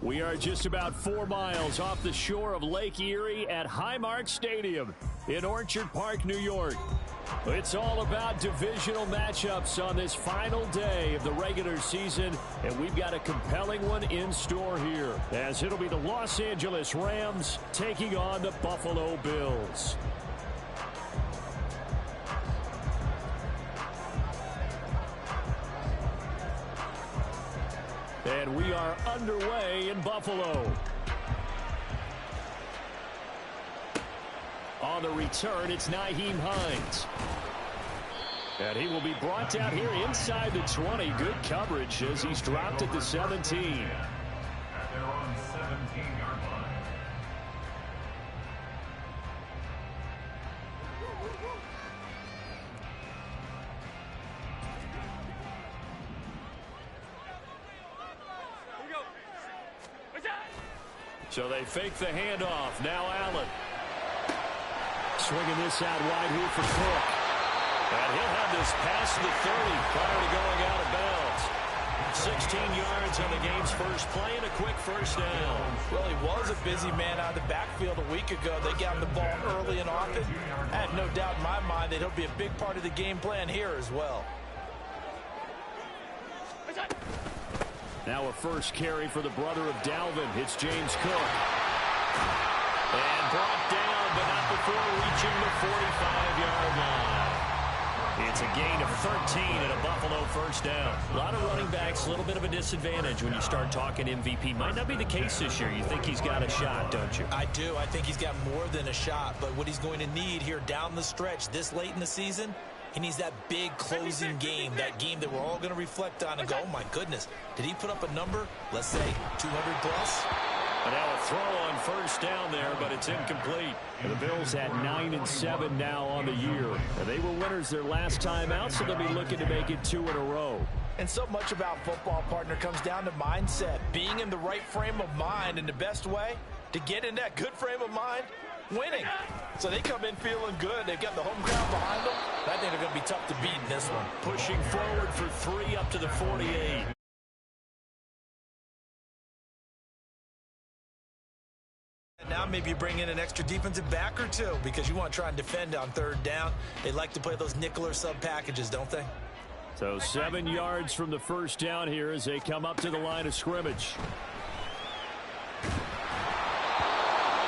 We are just about 4 miles off the shore of Lake Erie at Highmark Stadium in Orchard Park, New York. It's all about divisional matchups on this final day of the regular season, and we've got a compelling one in store here, as it'll be the Los Angeles Rams taking on the Buffalo Bills. And we are underway in Buffalo. On the return, it's Nyheim Hines. And he will be brought down here inside the 20. Good coverage as he's dropped at the 17. At their own 17-yard line. So they fake the handoff. Now Allen. Swinging this out wide here for Cook. And he'll have this past the 30 prior to going out of bounds. 16 yards on the game's first play and a quick first down. Well, he was a busy man out of the backfield a week ago. They got him the ball early and often. I have no doubt in my mind that he'll be a big part of the game plan here as well. Now a first carry for the brother of Dalvin. It's James Cook. And brought down, but not before reaching the 45-yard line. It's a gain of 13 and a Buffalo first down. A lot of running backs, a little bit of a disadvantage when you start talking MVP. Might not be the case this year. You think he's got a shot, don't you? I do. I think he's got more than a shot. But what he's going to need here down the stretch this late in the season, he needs that big closing game, that game that we're all going to reflect on and go, oh, my goodness, did he put up a number, let's say, 200 plus? And now a throw on first down there, but it's incomplete. And the Bills at 9-7 now on the year. And they were winners their last time out, so they'll be looking to make it 2 in a row. And so much about football, partner, comes down to mindset. Being in the right frame of mind, and the best way to get in that good frame of mind, winning. So they come in feeling good. They've got the home crowd behind them. I think they're going to be tough to beat in this one. Pushing forward for 3 up to the 48. And now maybe you bring in an extra defensive back or two because you want to try and defend on third down. They like to play those nickel or sub packages, don't they? So 7 yards from the first down here as they come up to the line of scrimmage.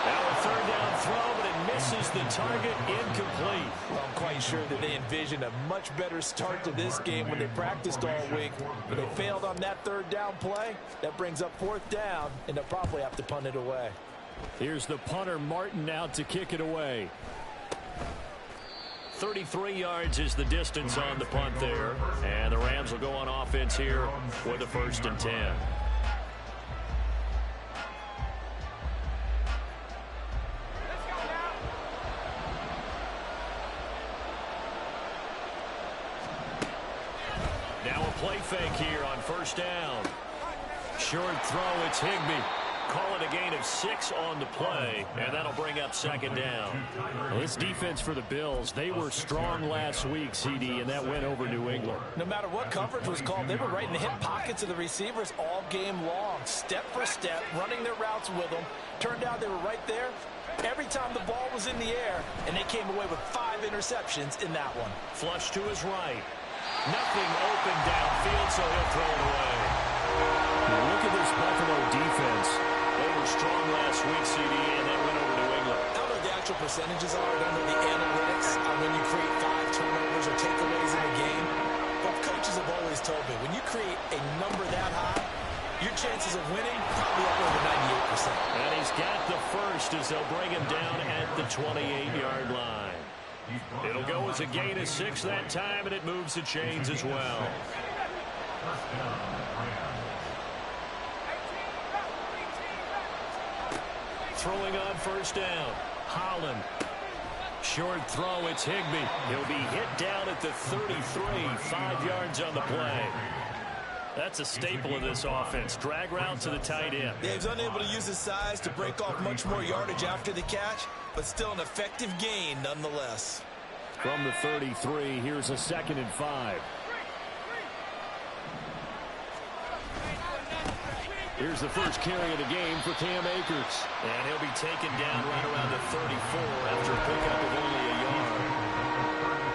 Now a third down throw, but it misses the target, incomplete. Well, I'm quite sure that they envisioned a much better start to this game when they practiced all week. But they failed on that third down play. That brings up fourth down, and they'll probably have to punt it away. Here's the punter, Martin, out to kick it away. 33 yards is the distance on the punt there. And the Rams will go on offense here for the 1st and 10. Now a play fake here on first down. Short throw, it's Higbee. Call it a gain of 6 on the play, and that'll bring up 2nd down. Well, this defense for the Bills, they were strong last week, CD, and that went over New England. No matter what coverage was called, they were right in the hip pockets of the receivers all game long, step for step, running their routes with them. Turned out they were right there every time the ball was in the air, and they came away with 5 interceptions in that one. Flush to his right. Nothing open downfield, so he'll throw it away. Now look at this Buffalo defense. They were strong last week, CD, and that went over New England. I don't know what the actual percentages are. I don't know the analytics on when you create 5 turnovers or takeaways in a game. But coaches have always told me, when you create a number that high, your chances of winning probably up over 98%. And he's got the first as they'll bring him down at the 28-yard line. It'll go as a gain of 6 that time, and it moves the chains as well. Throwing on first down. Holland. Short throw, it's Higbee. He'll be hit down at the 33, 5 yards on the play. That's a staple of this offense. Drag route to the tight end. Yeah, he's unable to use his size to break off much more yardage after the catch, but still an effective gain nonetheless. From the 33, here's a 2nd and 5. Here's the first carry of the game for Cam Akers. And he'll be taken down right around the 34 after a pickup of only a yard.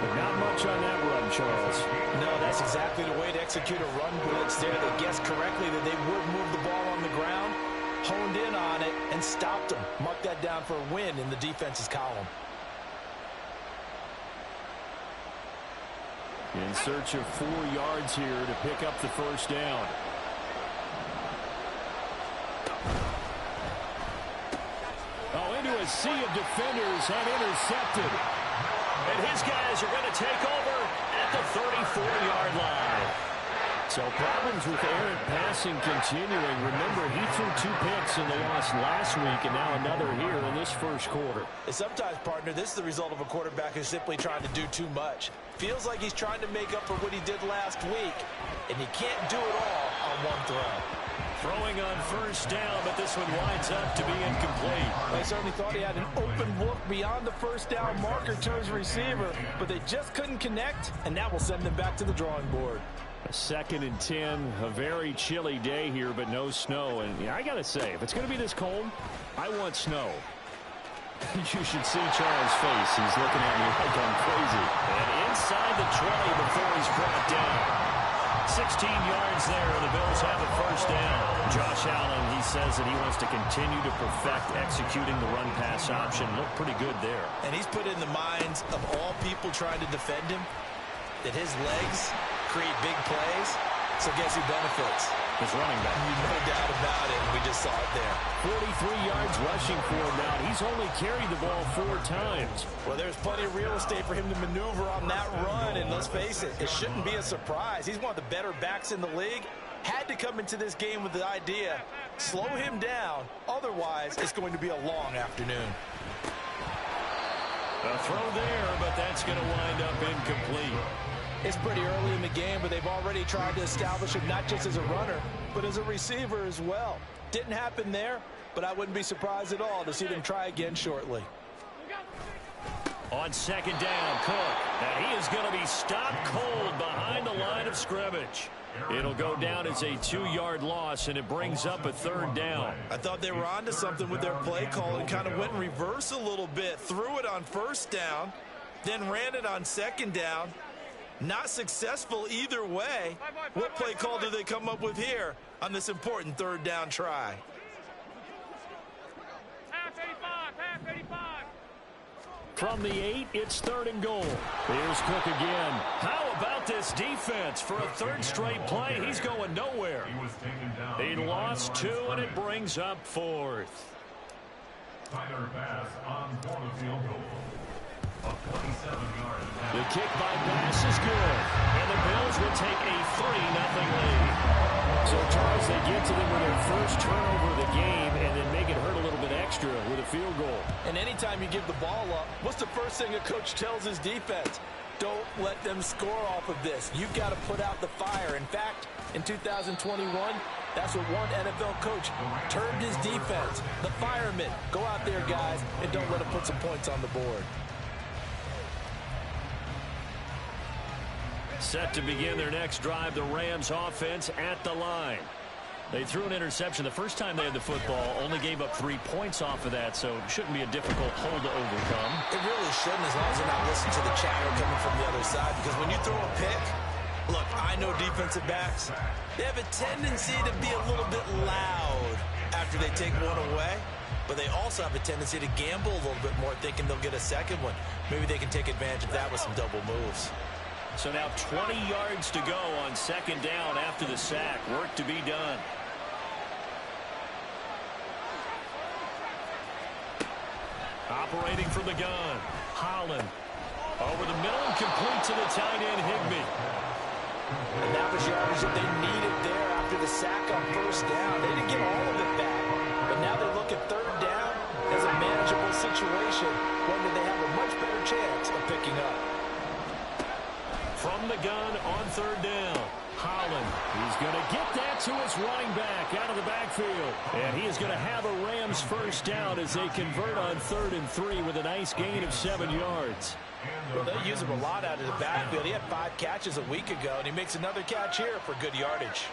But not much on that run, Charles. No, that's exactly the way to execute a run blitz there. They guessed correctly that they would move the ball on the ground, honed in on it, and stopped them. Mark that down for a win in the defense's column. In search of 4 yards here to pick up the first down. Into a sea of defenders and intercepted. And his guys are going to take over at the 34-yard line. So problems with errant passing continuing. Remember, he threw 2 picks in the loss last week and now another here in this first quarter. And sometimes, partner, this is the result of a quarterback who's simply trying to do too much. Feels like he's trying to make up for what he did last week, and he can't do it all on one throw. Throwing on first down, but this one winds up to be incomplete. They certainly thought he had an open look beyond the first down marker to his receiver, but they just couldn't connect, and that will send them back to the drawing board. A 2nd and 10, a very chilly day here, but no snow. And yeah, I got to say, if it's going to be this cold, I want snow. You should see Charles' face. He's looking at me like I'm crazy. And inside the 20 before he's brought down. 16 yards there, and the Bills have a first down. Josh Allen, he says that he wants to continue to perfect executing the run-pass option. Looked pretty good there. And he's put in the minds of all people trying to defend him that his legs create big plays. So guess who benefits? His running back. No doubt about it. We just saw it there. 43 yards rushing for him now. He's only carried the ball 4 times. Well, there's plenty of real estate for him to maneuver on that run. And let's face it, it shouldn't be a surprise. He's one of the better backs in the league. Had to come into this game with the idea, slow him down. Otherwise, it's going to be a long afternoon. A throw there, but that's going to wind up incomplete. It's pretty early in the game, but they've already tried to establish him not just as a runner, but as a receiver as well. Didn't happen there, but I wouldn't be surprised at all to see them try again shortly. On 2nd down, Cook. And he is going to be stopped cold behind the line of scrimmage. It'll go down as a 2-yard loss, and it brings up a 3rd down. I thought they were onto something with their play call and kind of went in reverse a little bit. Threw it on 1st down, then ran it on 2nd down. Not successful either way. What play call do they come up with here on this important 3rd down try? From the 8, it's 3rd and goal. Here's Cook again. How about this defense? For a 3rd straight play, he's going nowhere. He lost 2, and it brings up 4th. Tyler Bass on for the field goal. The kick by Bass is good, and the Bills will take a 3-0 lead. So, Charles, they get to them with their first turnover of the game and then make it hurt a little bit extra with a field goal. And anytime you give the ball up, what's the first thing a coach tells his defense? Don't let them score off of this. You've got to put out the fire. In fact, in 2021, that's what one NFL coach termed his defense. The firemen. Go out there, guys, and don't let them put some points on the board. Set to begin their next drive, the Rams offense at the line. They threw an interception the first time they had the football, only gave up 3 points off of that, so it shouldn't be a difficult hole to overcome. It really shouldn't, as long as they're not listening to the chatter coming from the other side, because when you throw a pick, look, I know defensive backs, they have a tendency to be a little bit loud after they take one away, but they also have a tendency to gamble a little bit more, thinking they'll get a second one. Maybe they can take advantage of that with some double moves. So now 20 yards to go on 2nd down after the sack. Work to be done. Operating from the gun. Holland. Over the middle and complete to the tight end, Higbee. And that was yardage that they needed there after the sack on 1st down. They didn't get all of it back, but now they look at 3rd down as a manageable situation, one that they have a much better chance of picking up. From the gun on 3rd down. Holland. He's going to get that to his running back out of the backfield. And he is going to have a Rams first down as they convert on 3rd and 3 with a nice gain of 7 yards. Well, they use him a lot out of the backfield. He had 5 catches a week ago, and he makes another catch here for good yardage.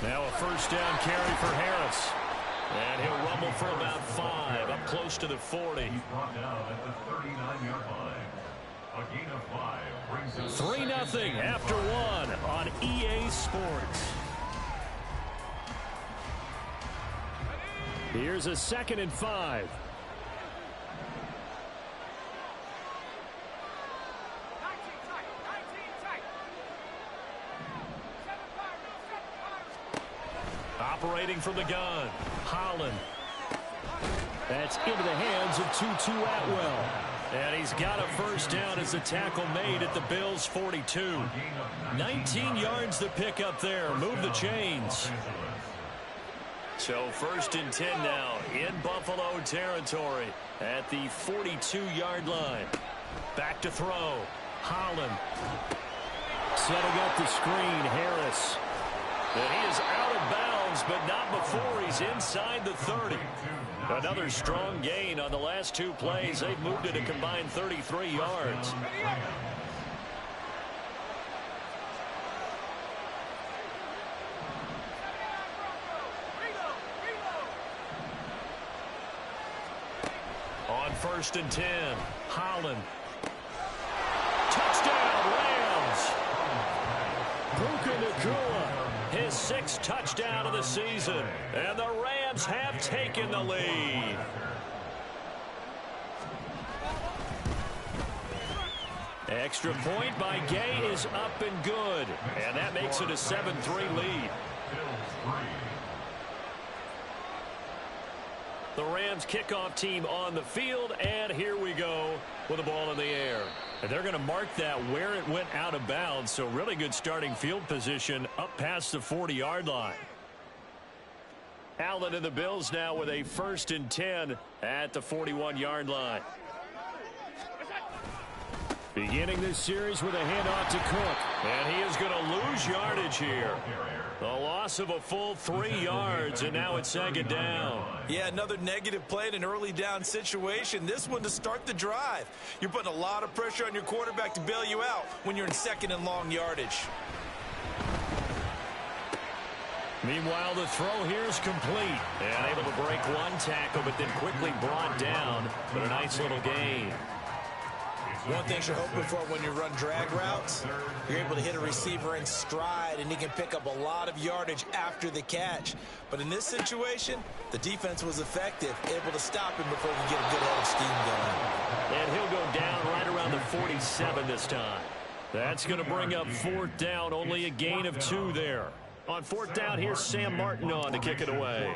Now a first down carry for Harris. And he'll rumble for about 5, up close to the 40. He's brought down at the 39-yard line. A gain of 5 brings us 3-0 after 1 on EA Sports. Here's a 2nd and 5. Operating from the gun, Holland. That's into the hands of Tutu Atwell. And he's got a first down as the tackle made at the Bills' 42. 19 yards to pick up there. Move the chains. So 1st and 10 now in Buffalo territory at the 42-yard line. Back to throw. Holland. Setting up the screen, Harris. And he is out of bounds, but not before he's inside the 30. Another strong gain on the last 2 plays. They've moved it a combined 33 yards. On 1st and 10, Holland. Touchdown, Rams! Puka Nacua, his 6th touchdown of the season, and the Rams have taken the lead. Extra point by Gay is up and good, and that makes it a 7-3 lead. The Rams kickoff team on the field, and here we go with the ball in the air. And they're going to mark that where it went out of bounds, so really good starting field position up past the 40-yard line. Allen and the Bills now with a 1st and 10 at the 41-yard line. Beginning this series with a handoff to Cook, and he is going to lose yardage here. The loss of a full 3 yards, and now it's 2nd down. Yeah, another negative play in an early down situation. This one to start the drive. You're putting a lot of pressure on your quarterback to bail you out when you're in 2nd and long yardage. Meanwhile, the throw here is complete. And able to break 1 tackle, but then quickly brought down. But a nice little gain. One thing you're hoping for when you run drag routes, you're able to hit a receiver in stride, and he can pick up a lot of yardage after the catch. But in this situation, the defense was effective, able to stop him before he get a good head of steam going. And he'll go down right around the 47 this time. That's going to bring up 4th down, only a gain of 2 there. On 4th down, here's Sam Martin on to kick it away.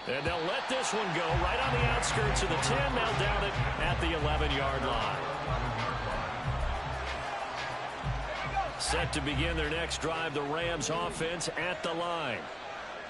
And they'll let this one go right on the outskirts of the 10. They'll down it at the 11-yard line. Set to begin their next drive, the Rams offense at the line.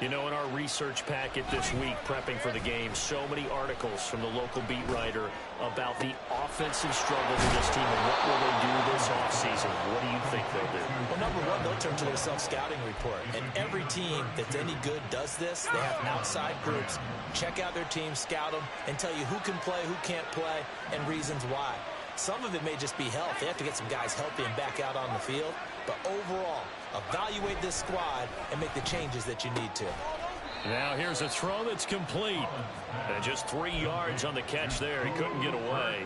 You know, in our research packet this week, prepping for the game, so many articles from the local beat writer about the offensive struggles of this team and what will they do this offseason. What do you think they'll do? Well, number one, they'll turn to their self-scouting report. And every team that's any good does this. They have outside groups. Check out their team, scout them, and tell you who can play, who can't play, and reasons why. Some of it may just be health. They have to get some guys healthy and back out on the field. But overall, evaluate this squad and make the changes that you need to. Now here's a throw that's complete. And just 3 yards on the catch there. He couldn't get away.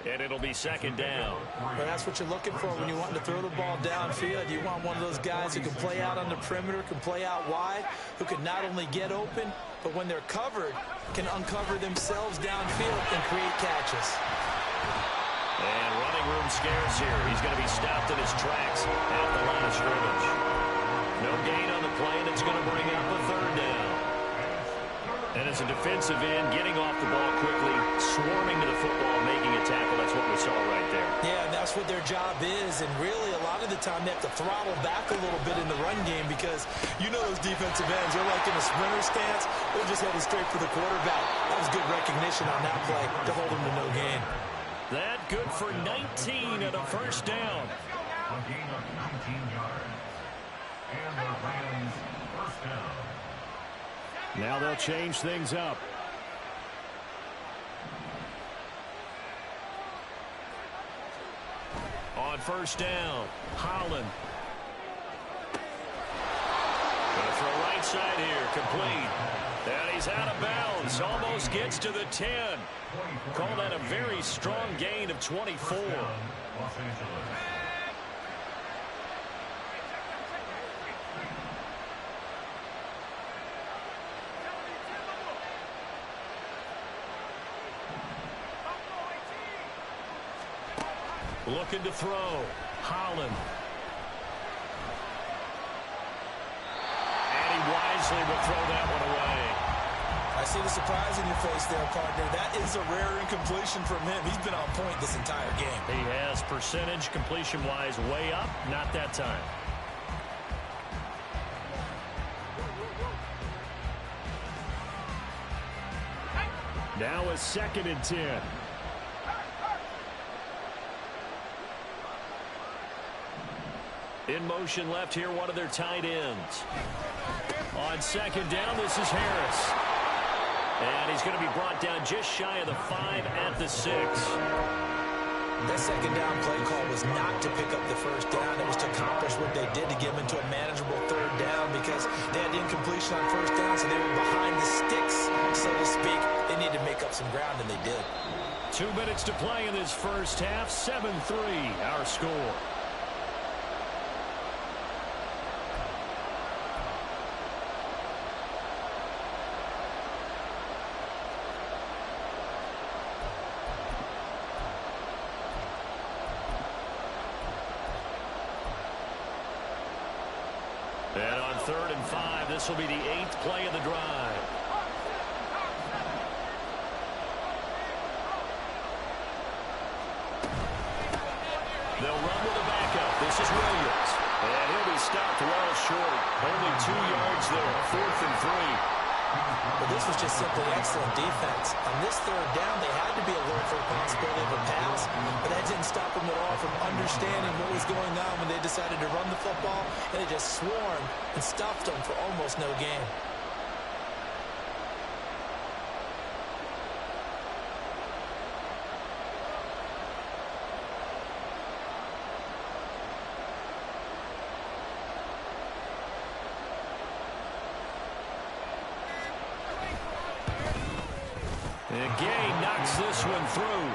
And it'll be 2nd down. Well, that's what you're looking for when you want to throw the ball downfield. You want one of those guys who can play out on the perimeter, can play out wide, who can not only get open, but when they're covered, can uncover themselves downfield and create catches. And running room scarce here. He's going to be stopped in his tracks at the line of scrimmage. No gain on the play, and it's going to bring up a 3rd down. And as a defensive end, getting off the ball quickly, swarming to the football, making a tackle. That's what we saw right there. Yeah, and that's what their job is. And really, a lot of the time, they have to throttle back a little bit in the run game because you know those defensive ends, they're like in a sprinter stance. They're just headed straight for the quarterback. That was good recognition on that play to hold him to no gain. That good for 19 and a 1st down. A gain of 19 yards. And the Rams 1st down. Now they'll change things up. on first down. Holland. Going to throw right side here. Complete. And he's out of bounds. Almost gets to the 10. Call that a very strong gain of 24. Los Angeles. Looking to throw. Holland. And he wisely will throw that one away. I see the surprise in your face there, partner. That is a rare incompletion from him. He's been on point this entire game. He has percentage completion-wise way up. Not that time. Now a 2nd and 10. In motion left here, one of their tight ends. On 2nd down, this is Harris. And he's going to be brought down just shy of the 5 at the 6. That 2nd down play call was not to pick up the first down. It was to accomplish what they did to get him into a manageable 3rd down because they had incompletion on first down, so they were behind the sticks, so to speak. They needed to make up some ground, and they did. 2 minutes to play in this first half. 7-3, our score. And on 3rd and 5, this will be the 8th play of the drive. They'll run with a backup. This is Williams. And he'll be stopped well short. Only 2 yards there. 4th and 3. But this was just simply excellent defense. On this 3rd down, they had to be alert for the possibility of a pass, but that didn't stop them at all from understanding what was going on when they decided to run the football, and they just swarmed and stuffed them for almost no gain. And Gay knocks this one through.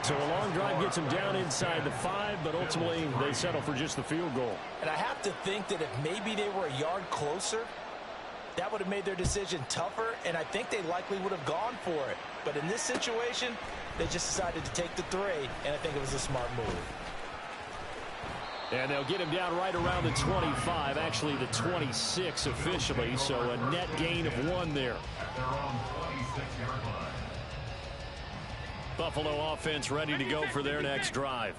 So a long drive gets him down inside the 5, but ultimately they settle for just the field goal. And I have to think that if maybe they were a yard closer, that would have made their decision tougher, and I think they likely would have gone for it. But in this situation, they just decided to take the 3, and I think it was a smart move. And they'll get him down right around the 25, actually the 26 officially, so a net gain of 1 there. At their own 26-yard line. Buffalo offense ready to go for their next drive.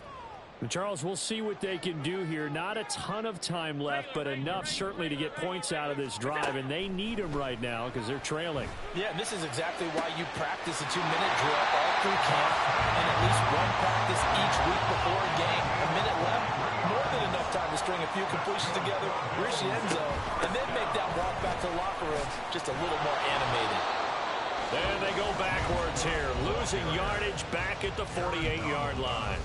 And Charles, we'll see what they can do here. Not a ton of time left, but enough certainly to get points out of this drive, and they need them right now because they're trailing. Yeah, and this is exactly why you practice a 2-minute drill all through camp and at least one practice each week before a game. A minute left, more than enough time to string a few completions together, reach the end zone, and then make that walk back to the locker room just a little more animated. And they go backwards here, losing yardage back at the 48-yard line.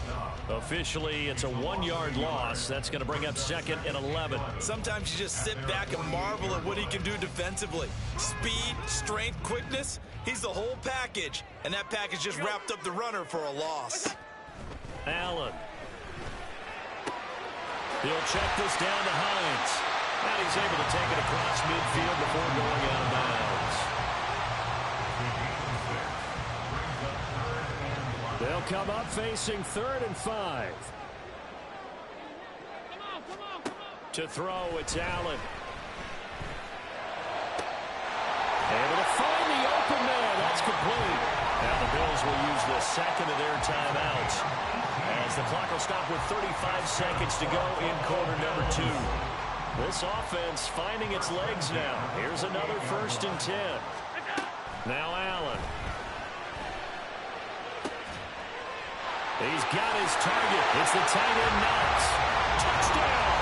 Officially, it's a 1-yard loss. That's going to bring up 2nd and 11. Sometimes you just sit back and marvel at what he can do defensively. Speed, strength, quickness, he's the whole package. And that package just wrapped up the runner for a loss. Allen. He'll check this down to Hines. And he's able to take it across midfield before going out of bounds. They'll come up facing 3rd and 5. To throw, it's Allen. Able to find the open man. That's complete. Now the Bills will use the 2nd of their timeouts as the clock will stop with 35 seconds to go in quarter number 2. This offense finding its legs now. Here's another 1st and 10. Now Allen. He's got his target. It's the tight end Knox. Touchdown!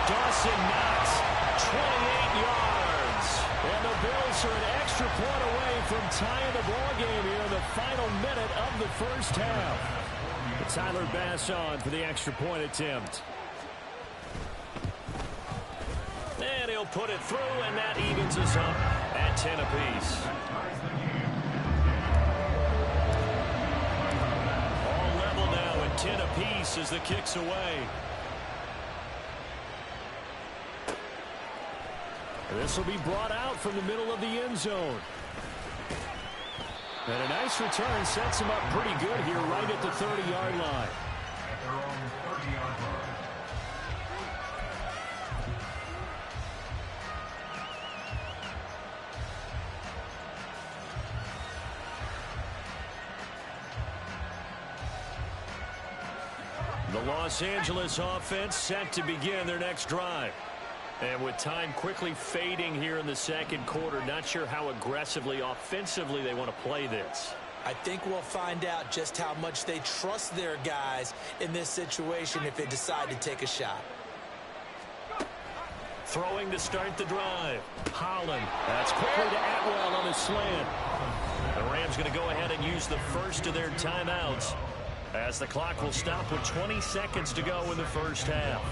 Dawson Knox, 28 yards. And the Bills are an extra point away from tying the ball game here in the final minute of the first half. Tyler Bass on for the extra point attempt. And he'll put it through, and that evens us up at 10 apiece. All level now at 10 apiece as the kick's away. This will be brought out from the middle of the end zone. And a nice return sets him up pretty good here right at the 30-yard line. At their own 30-yard line. The Los Angeles offense set to begin their next drive. And with time quickly fading here in the second quarter, not sure how aggressively, offensively they want to play this. I think we'll find out just how much they trust their guys in this situation if they decide to take a shot. Throwing to start the drive. Holland. That's quickly to Atwell on a slant. The Rams going to go ahead and use the first of their timeouts as the clock will stop with 20 seconds to go in the first half.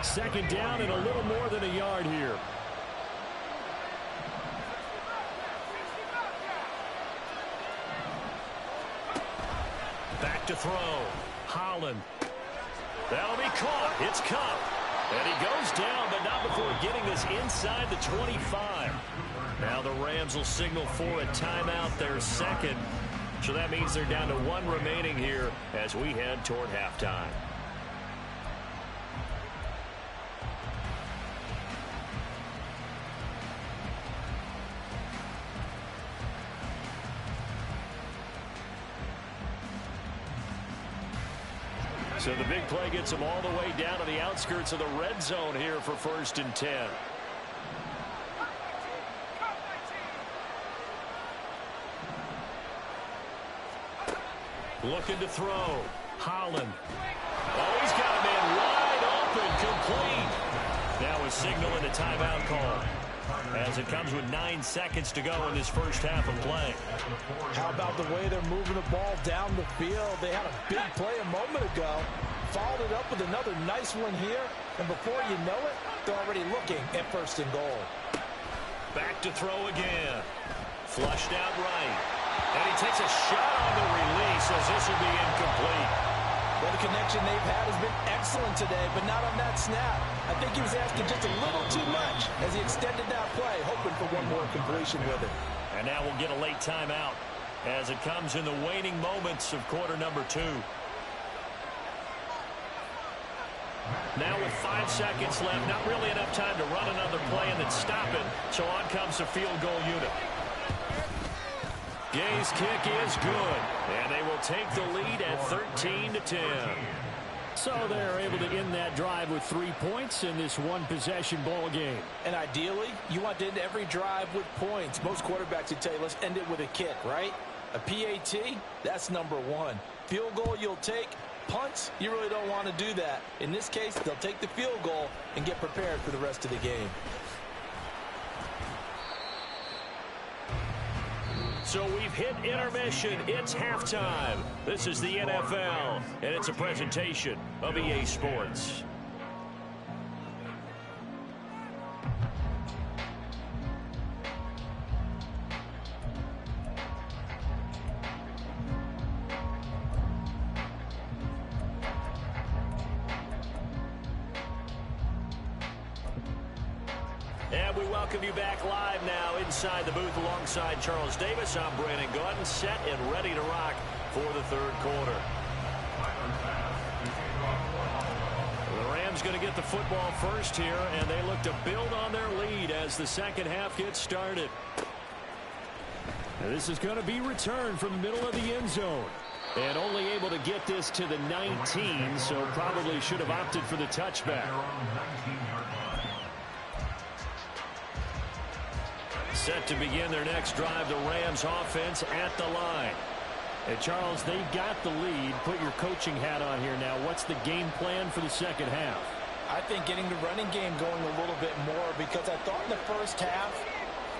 Second down and a little more than a yard here. Back to throw. Holland. That'll be caught. It's Kupp. And he goes down, but not before getting this inside the 25. Now the Rams will signal for a timeout, their second. So that means they're down to one remaining here as we head toward halftime. So the big play gets them all the way down to the outskirts of the red zone here for 1st and 10. Looking to throw. Holland. Oh, he's got a man wide open, complete. Now a signal and a timeout call as it comes with 9 seconds to go in this first half of play. How about the way they're moving the ball down the field? They had a big play a moment ago, followed it up with another nice one here, and before you know it, they're already looking at 1st and goal. Back to throw again. Flushed out right. And he takes a shot on the release as this will be incomplete. Well, the connection they've had has been excellent today, but not on that snap. I think he was asking just a little too much as he extended that play, hoping for one more completion with it. And now we'll get a late timeout as it comes in the waning moments of quarter number 2. Now with 5 seconds left, not really enough time to run another play and then stop it. So on comes the field goal unit. Gay's kick is good, and they will take the lead at 13-10. So they're able to end that drive with 3 points in this one-possession ball game. And ideally, you want to end every drive with points. Most quarterbacks would tell you, let's end it with a kick, right? A PAT, that's number 1. Field goal you'll take. Punts, you really don't want to do that. In this case, they'll take the field goal and get prepared for the rest of the game. So we've hit intermission. It's halftime. This is the NFL, and it's a presentation of EA Sports. And we welcome you back live now inside the booth alongside Charles Davis. I'm Brandon Gaudin, set and ready to rock for the third quarter. The Rams going to get the football first here, and they look to build on their lead as the second half gets started. Now this is going to be returned from the middle of the end zone. And only able to get this to the 19, so probably should have opted for the touchback. Set to begin their next drive, the Rams offense at the line. And Charles, they got the lead. Put your coaching hat on here now. What's the game plan for the second half? I think getting the running game going a little bit more, because I thought in the first half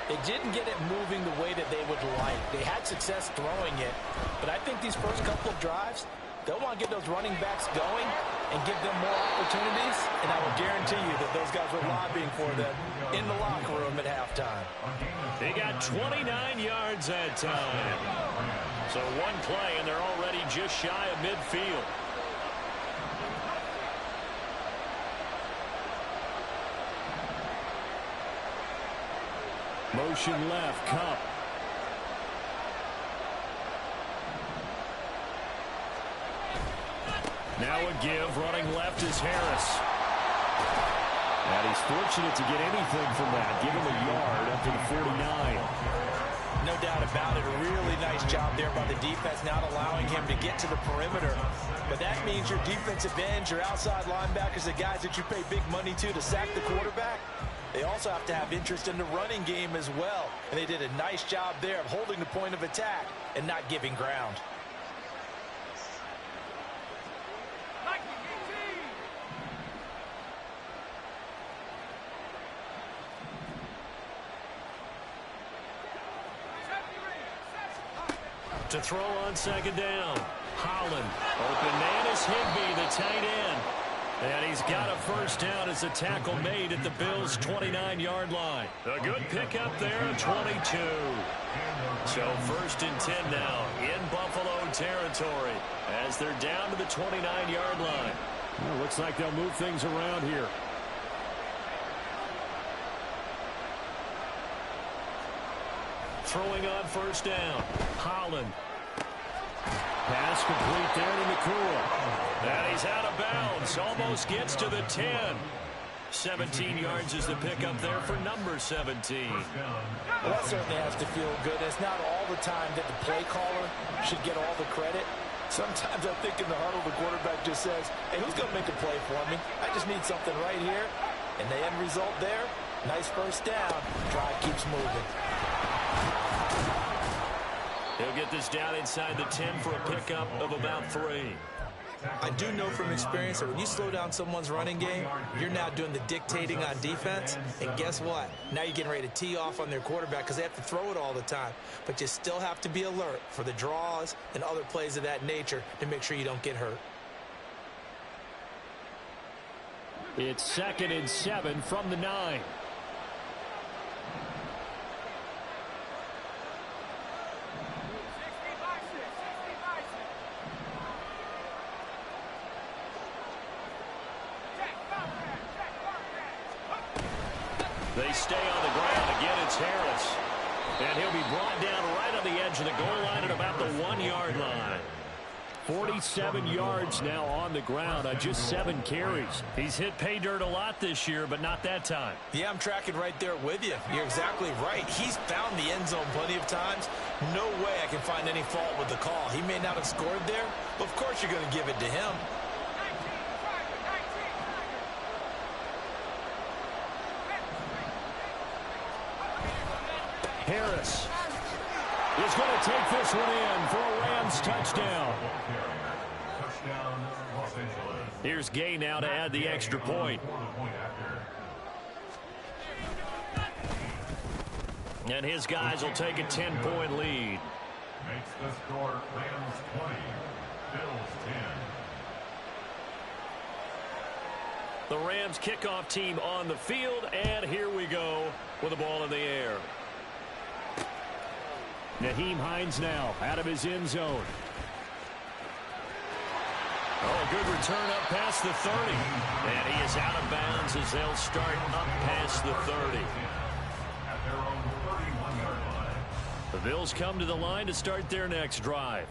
they didn't get it moving the way that they would like. They had success throwing it, but I think these first couple of drives, They'll want to get those running backs going and give them more opportunities, and I will guarantee you that those guys were lobbying for them in the locker room at halftime. They got 29 yards that time. So one play, and they're already just shy of midfield. Motion left, Kupp. Now a give, running left is Harris. And he's fortunate to get anything from that. Give him a yard up to the 49. No doubt about it. A really nice job there by the defense, not allowing him to get to the perimeter. But that means your defensive ends, your outside linebackers, the guys that you pay big money to sack the quarterback, they also have to have interest in the running game as well. And they did a nice job there of holding the point of attack and not giving ground. To throw on second down. Holland. Open man is Higbee, the tight end. And he's got a first down as a tackle made at the Bills' 29-yard line. A good pickup there at 22. So 1st and 10 now in Buffalo territory as they're down to the 29-yard line. Well, looks like they'll move things around here. Throwing on first down. Holland. Pass complete there to McCool. And he's out of bounds. Almost gets to the 10. 17 yards is the pickup there for number 17. Well, that certainly has to feel good. It's not all the time that the play caller should get all the credit. Sometimes I think in the huddle, the quarterback just says, hey, who's going to make a play for me? I just need something right here. And the end result there, nice first down. Drive keeps moving. He'll get this down inside the 10 for a pickup of about 3. I do know from experience that when you slow down someone's running game, you're now doing the dictating on defense. And guess what? Now you're getting ready to tee off on their quarterback because they have to throw it all the time. But you still have to be alert for the draws and other plays of that nature to make sure you don't get hurt. It's 2nd and 7 from the 9. They stay on the ground. Again, it's Harris. And he'll be brought down right on the edge of the goal line at about the 1-yard line. 47 yards now on the ground on just 7 carries. He's hit pay dirt a lot this year, but not that time. Yeah, I'm tracking right there with you. You're exactly right. He's found the end zone plenty of times. No way I can find any fault with the call. He may not have scored there, but of course you're going to give it to him. Harris is going to take this one in for a Rams touchdown. Here's Gay now to add the extra point. And his guys will take a 10-point lead. Makes the score Rams 20, Bills 10. The Rams kickoff team on the field, and here we go with the ball in the air. Nyheim Hines now out of his end zone. Oh, good return up past the 30. And he is out of bounds as they'll start up past the 30. At their own 31-yard line. The Bills come to the line to start their next drive.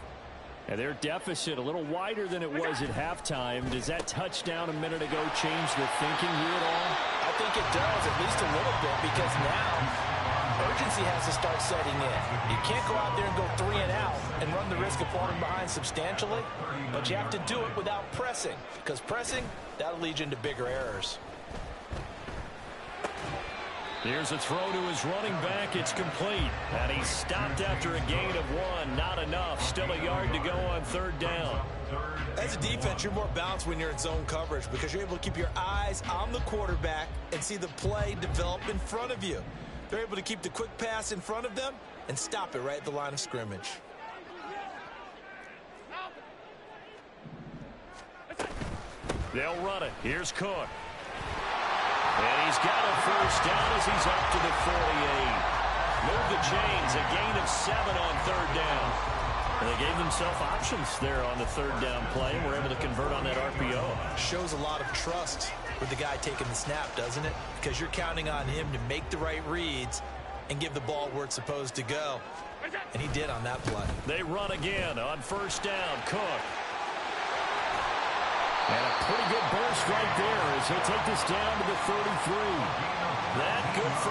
And their deficit a little wider than it was at halftime. Does that touchdown a minute ago change the thinking here at all? I think it does, at least a little bit, because now urgency has to start setting in. You can't go out there and go 3 and out and run the risk of falling behind substantially, but you have to do it without pressing, because pressing, that'll lead you into bigger errors. Here's a throw to his running back. It's complete. And he's stopped after a gain of 1. Not enough. Still a yard to go on 3rd down. As a defense, you're more balanced when you're in zone coverage because you're able to keep your eyes on the quarterback and see the play develop in front of you. They're able to keep the quick pass in front of them and stop it right at the line of scrimmage. They'll run it. Here's Cook. And he's got a first down as he's up to the 48. Move the chains, a gain of 7 on third down. And they gave themselves options there on the third down play, and were able to convert on that RPO. Shows a lot of trust with the guy taking the snap, doesn't it? Because you're counting on him to make the right reads and give the ball where it's supposed to go. And he did on that play. They run again on first down. Cook. And a pretty good burst right there as he'll take this down to the 33. That good for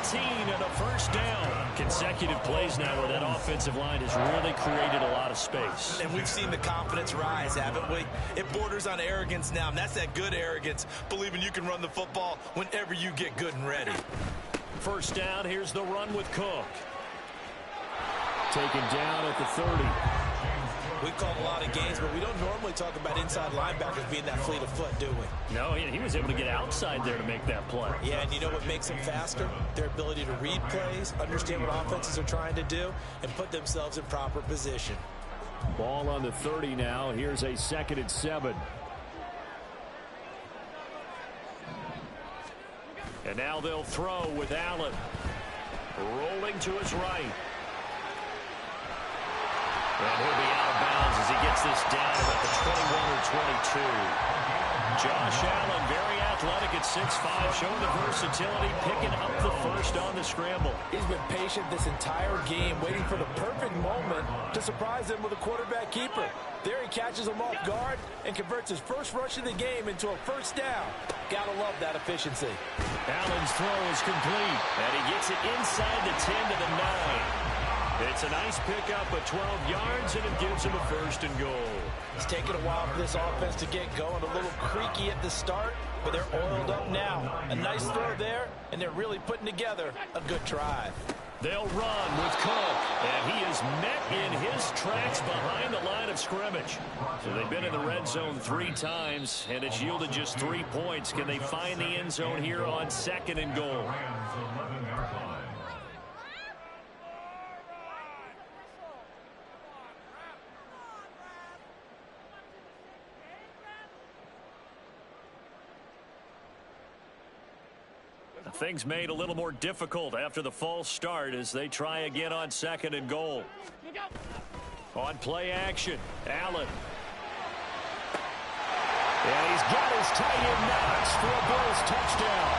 19 and a first down. Consecutive plays now where that offensive line has really created a lot of space. And we've seen the confidence rise, haven't we? It borders on arrogance now, and that's that good arrogance, believing you can run the football whenever you get good and ready. First down, here's the run with Cook. Taken down at the 30. We've called a lot of games, but we don't normally talk about inside linebackers being that fleet of foot, do we? No, he was able to get outside there to make that play. Yeah, and you know what makes them faster? Their ability to read plays, understand what offenses are trying to do, and put themselves in proper position. Ball on the 30 now. Here's a 2nd and 7. And now they'll throw with Allen. Rolling to his right. And he'll be out of bounds as he gets this down about the 21 or 22. Josh Allen, very athletic at 6'5", showing the versatility, picking up the first on the scramble. He's been patient this entire game, waiting for the perfect moment to surprise them with a quarterback keeper. There he catches him off guard and converts his first rush of the game into a first down. Gotta love that efficiency. Allen's throw is complete, and he gets it inside the 10 to the 9. It's a nice pickup of 12 yards, and it gives him a 1st and goal. It's taken a while for this offense to get going. A little creaky at the start, but they're oiled up now. A nice throw there, and they're really putting together a good drive. They'll run with Cook, and he is met in his tracks behind the line of scrimmage. So they've been in the red zone 3 times, and it's yielded just 3 points. Can they find the end zone here on 2nd and goal? Things made a little more difficult after the false start as they try again on 2nd and goal. On play action, Allen. And he's got his tight end Knox for a Bills touchdown.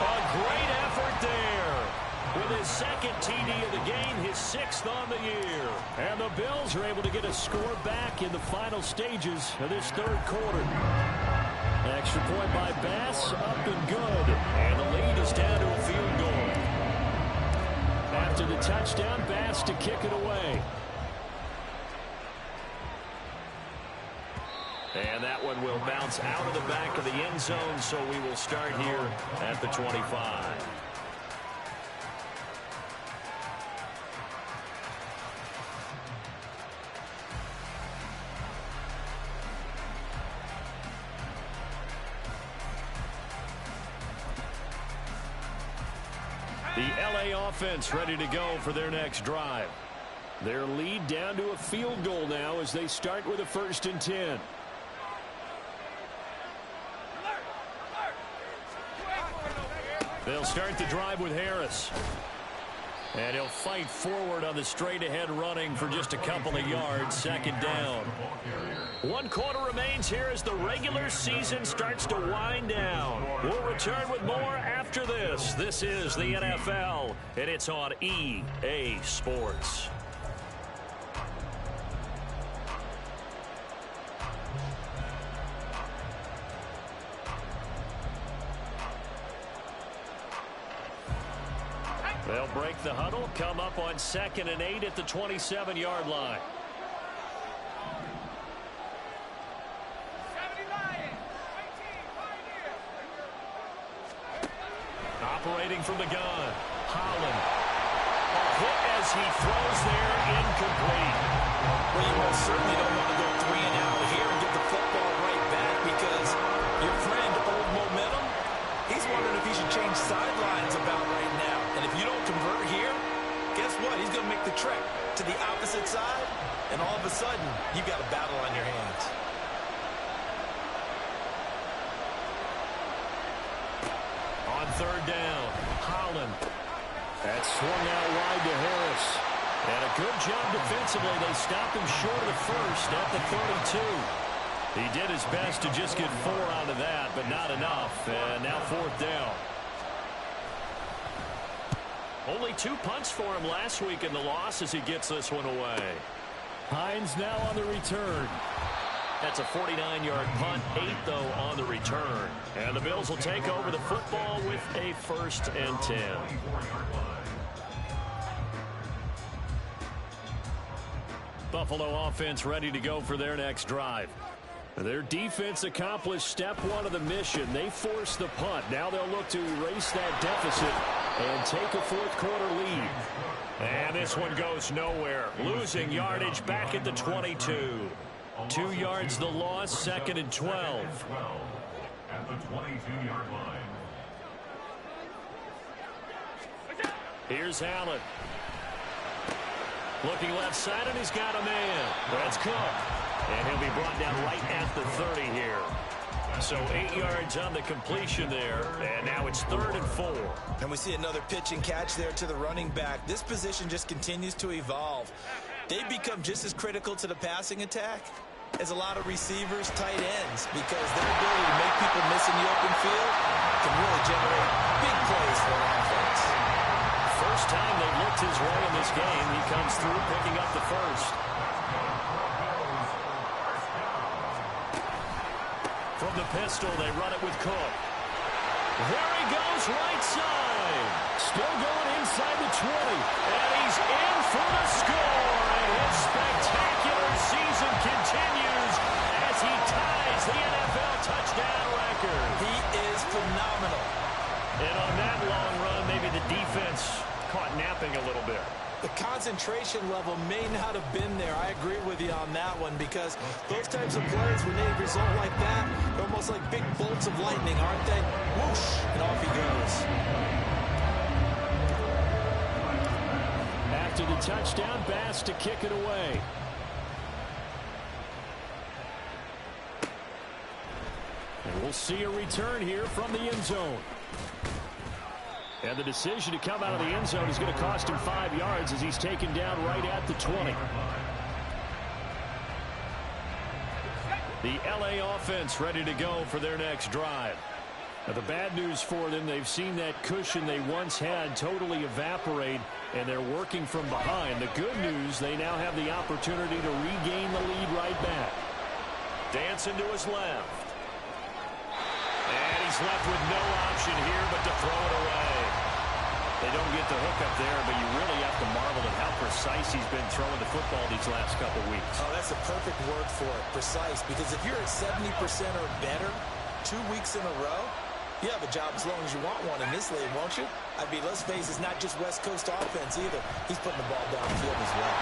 A great effort there. With his 2nd TD of the game, his 6th on the year. And the Bills are able to get a score back in the final stages of this 3rd quarter. Extra point by Bass, up and good. And the lead is down to a field goal. After the touchdown, Bass to kick it away. And that one will bounce out of the back of the end zone, so we will start here at the 25. The LA offense ready to go for their next drive. Their lead down to a field goal now as they start with a 1st and 10. They'll start the drive with Harris. And he'll fight forward on the straight-ahead running for just a couple of yards. 2nd down. 1 quarter remains here as the regular season starts to wind down. We'll return with more after this. This is the NFL, and it's on EA Sports. They'll break the huddle, come up on 2nd and 8 at the 27-yard line. Operating from the gun, Holland. A hit as he throws there, incomplete. Well, you most certainly don't want to go 3 and out here and get the football right back because your friend, Old Momentum, he's wondering if he should change sidelines about right now. And if you don't convert here, guess what? He's going to make the trek to the opposite side, and all of a sudden, you've got a battle on your hands. third down. Holland. That's swung out wide to Harris. And a good job defensively. They stopped him short of the first at the 32. He did his best to just get 4 out of that, but not enough. And now fourth down. Only 2 punts for him last week in the loss as he gets this one away. Hines now on the return. That's a 49-yard punt, 8, though, on the return. And the Bills will take over the football with a 1st and 10. Buffalo offense ready to go for their next drive. Their defense accomplished step 1 of the mission. They forced the punt. Now they'll look to erase that deficit and take a fourth-quarter lead. And this one goes nowhere. Losing yardage back at the 22. 2 yards the loss, 2nd and 12. At the 22-yard line. Here's Allen. Looking left side, and he's got a man. That's Cook. And he'll be brought down right at the 30 here. So 8 yards on the completion there, and now it's 3rd and 4. And we see another pitch and catch there to the running back. This position just continues to evolve. They become just as critical to the passing attack as a lot of receivers, tight ends, because their ability to make people miss in the open field can really generate big plays for an offense. First time they looked his way in this game, he comes through picking up the first. From the pistol, they run it with Cook. There he goes, right side. Still going inside the 20. And he's in for the score. And his spectacular season continues as he ties the NFL touchdown record. He is phenomenal. And on that long run, maybe the defense caught napping a little bit. The concentration level may not have been there. I agree with you on that one, because those types of plays, when they result like that, they're almost like big bolts of lightning, aren't they? Whoosh, and off he goes. After the touchdown, Bass to kick it away. And we'll see a return here from the end zone. And the decision to come out of the end zone is going to cost him 5 yards as he's taken down right at the 20. The LA offense ready to go for their next drive. Now, the bad news for them, they've seen that cushion they once had totally evaporate, and they're working from behind. The good news, they now have the opportunity to regain the lead right back. Dancing to his left. And he's left with no option here but to throw it away. They don't get the hook up there, but you really have to marvel at how precise he's been throwing the football these last couple weeks. Oh, that's a perfect word for it, precise, because if you're at 70% or better 2 weeks in a row, you have a job as long as you want one in this league, won't you? I mean, let's face it, it's not just West Coast offense either. He's putting the ball downfield as well.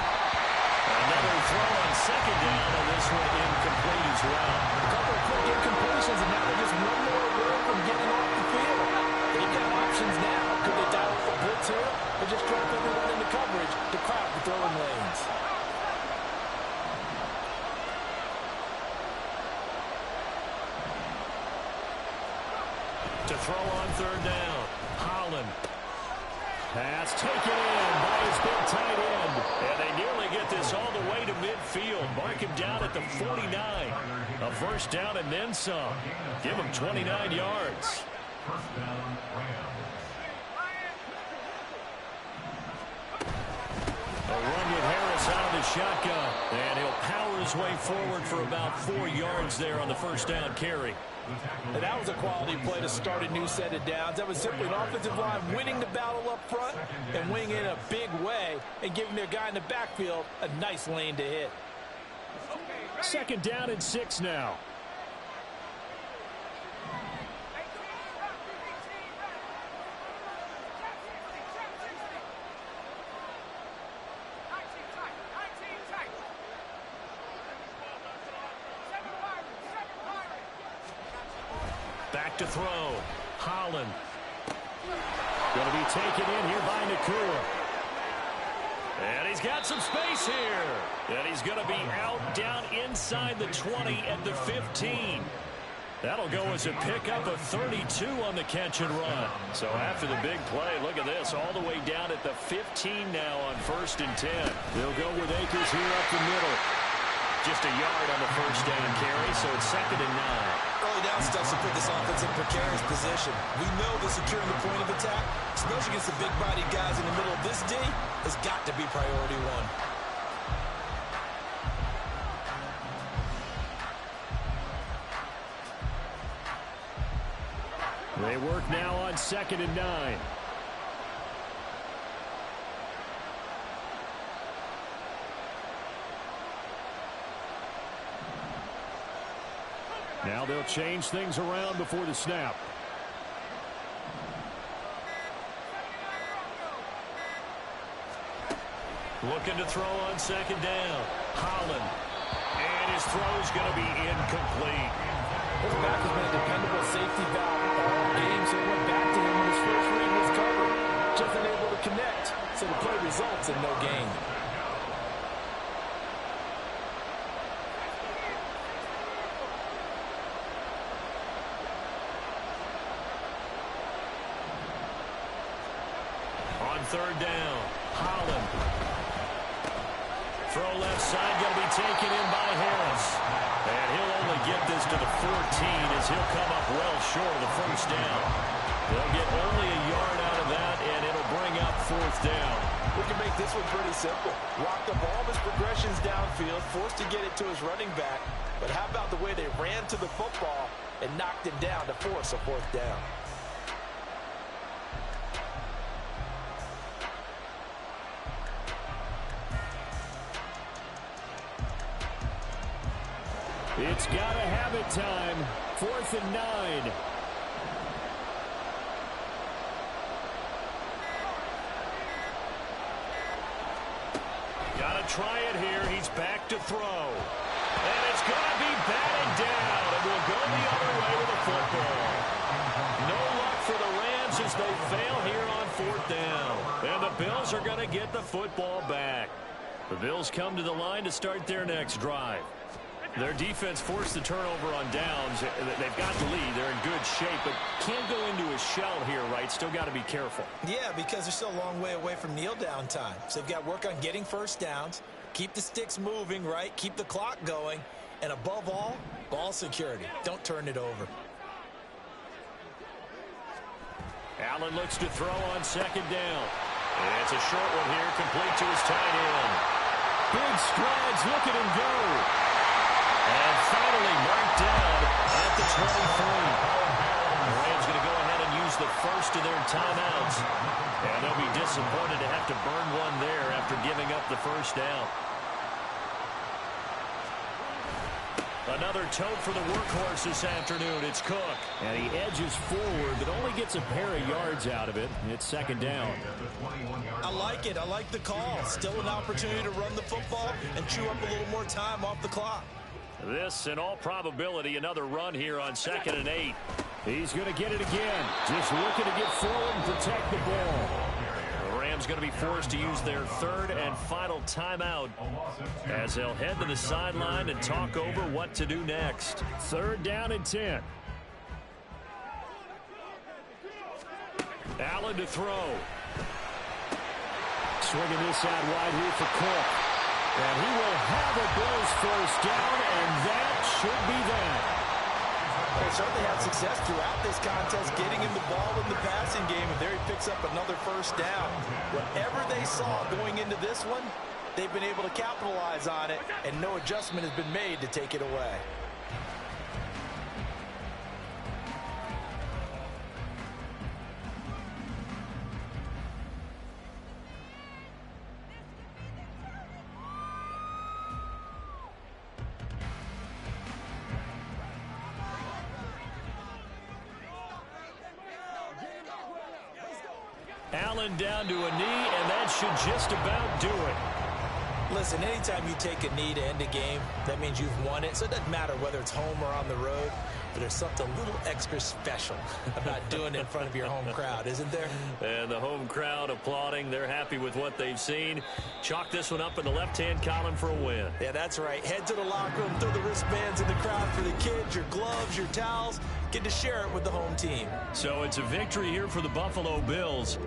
Another throw on 2nd down, and this one incomplete as well. A couple of quick incompletions, and now they're just one more away from getting off the field. They've got options now. Could they dial up a blitz here, or just drop everyone into coverage to crowd the throwing lanes? To throw on 3rd down, Holland. Pass taken in by his big tight end. And they nearly get this all the way to midfield. Mark him down at the 49. A first down and then some. Give him 29 yards. First down, Rams. A run with Harris out of the shotgun. And he'll power his way forward for about 4 yards there on the first down carry. And that was a quality play to start a new set of downs. That was simply an offensive line winning the battle up front and winning in a big way and giving their guy in the backfield a nice lane to hit. 2nd down and 6 now. Back to throw. Holland. Going to be taken in here by Nakua. And he's got some space here. And he's going to be out down inside the 20 at the 15. That'll go as a pickup of 32 on the catch and run. So after the big play, look at this, all the way down at the 15 now on 1st and 10. They'll go with Akers here up the middle. Just a yard on the first down carry, so it's 2nd and 9. Early down stuff to put this offense in precarious position. We know that securing the point of attack, especially against the big-bodied guys in the middle of this D, has got to be priority one. They work now on 2nd and 9. Now they'll change things around before the snap. Looking to throw on 2nd down. Holland. And his throw's going to be incomplete. His back has been a dependable safety valve all game, so he went back to him when his first read was covered. Just unable to connect, so the play results in no gain. On 3rd down, Holland. Throw left side, going to be taken in by Harris. And he'll only get this to the 14 as he'll come up well short of the first down. They'll get only a yard out of that, and it'll bring up 4th down. We can make this one pretty simple. Rocked up all of his progressions downfield, forced to get it to his running back. But how about the way they ran to the football and knocked him down to force a 4th down? It's got to have it time. 4th and 9. Got to try it here. He's back to throw. And it's going to be batted down. And we'll go the other way with the football. No luck for the Rams as they fail here on 4th down. And the Bills are going to get the football back. The Bills come to the line to start their next drive. Their defense forced the turnover on downs. They've got the lead. They're in good shape, but can't go into a shell here, right? Still got to be careful. Yeah, because they're still a long way away from kneel down time. So they've got to work on getting first downs, keep the sticks moving, right? Keep the clock going, and above all, ball security. Don't turn it over. Allen looks to throw on 2nd down. And it's a short one here, complete to his tight end. Big strides, look at him go. And finally marked down at the 23. The Rams going to go ahead and use the first of their timeouts. And they'll be disappointed to have to burn one there after giving up the first down. Another tote for the workhorse this afternoon. It's Cook. And he edges forward, but only gets a pair of yards out of it. It's 2nd down. I like it. I like the call. Still an opportunity to run the football and chew up a little more time off the clock. This, in all probability, another run here on 2nd and 8. He's going to get it again. Just looking to get forward and protect the ball. The Rams going to be forced to use their 3rd and final timeout as they'll head to the sideline and talk over what to do next. 3rd down and 10. Allen to throw. Swinging this out wide here for Cook. And he will have a Bills first down, and that should be that. They certainly had success throughout this contest, getting him the ball in the passing game, and there he picks up another first down. Whatever they saw going into this one, they've been able to capitalize on it, and no adjustment has been made to take it away. Allen down to a knee, and that should just about do it. Listen, anytime you take a knee to end a game, that means you've won it. So it doesn't matter whether it's home or on the road. but there's something a little extra special about doing it in front of your home crowd, isn't there? And the home crowd applauding. They're happy with what they've seen. Chalk this one up in the left-hand column for a win. Yeah, that's right. Head to the locker room, throw the wristbands in the crowd for the kids, your gloves, your towels. Get to share it with the home team. So it's a victory here for the Buffalo Bills.